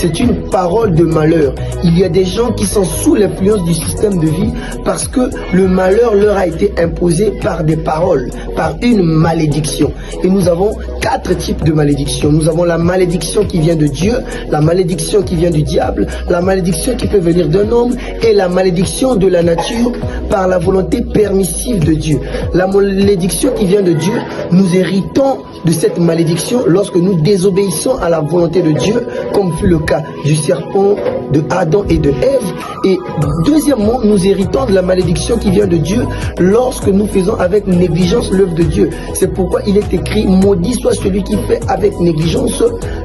c'est une parole de malheur. Il y a des gens qui sont sous l'influence du système de vie parce que le malheur leur a été imposé par des paroles, par une malédiction. Et nous avons 4 types de malédictions. Nous avons la malédiction qui vient de Dieu, la malédiction qui vient du diable, la malédiction qui peut venir d'un homme et la malédiction de la nature par la volonté permissive de Dieu. La malédiction qui vient de Dieu, nous héritons de cette malédiction lorsque nous désobéissons à la volonté de Dieu, comme fut le cas du serpent, de Adam et de Ève. Et deuxièmement, nous héritons de la malédiction qui vient de Dieu lorsque nous faisons avec négligence l'œuvre de Dieu. C'est pourquoi il est écrit, maudit soit celui qui fait avec négligence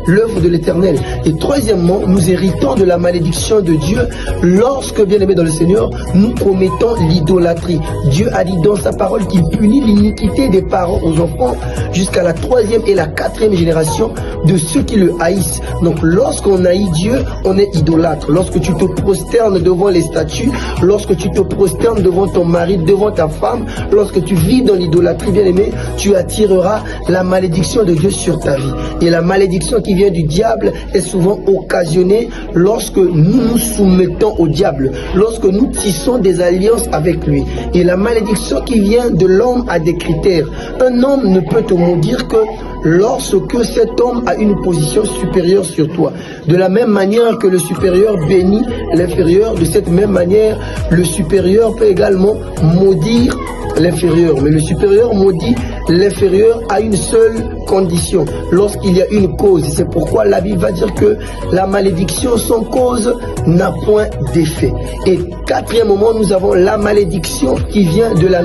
l'œuvre de l'Éternel. Et troisièmement, nous héritons de la malédiction de Dieu lorsque, bien aimés dans le Seigneur, nous commettons l'idolâtrie. Dieu a dit dans sa parole qu'il punit l'iniquité des parents aux enfants jusqu'à la 3e et la 4e génération de ceux qui le haïssent. Donc lorsqu'on haït Dieu, on est idolâtre. Lorsque tu te prosternes devant les statues, lorsque tu te prosternes devant ton mari, devant ta femme, lorsque tu vis dans l'idolâtrie, bien aimé, tu attireras la malédiction de Dieu sur ta vie. Et la malédiction qui vient du diable est souvent occasionnée lorsque nous nous soumettons au diable, lorsque nous tissons des alliances avec lui. Et la malédiction qui vient de l'homme a des critères. Un homme ne peut te maudire que lorsque cet homme a une position supérieure sur toi. De la même manière que le supérieur bénit l'inférieur, de cette même manière, le supérieur peut également maudire l'inférieur. Mais le supérieur maudit l'inférieur à une seule condition, lorsqu'il y a une cause. C'est pourquoi la Bible va dire que la malédiction sans cause n'a point d'effet. Et quatrièmement, nous avons la malédiction qui vient de la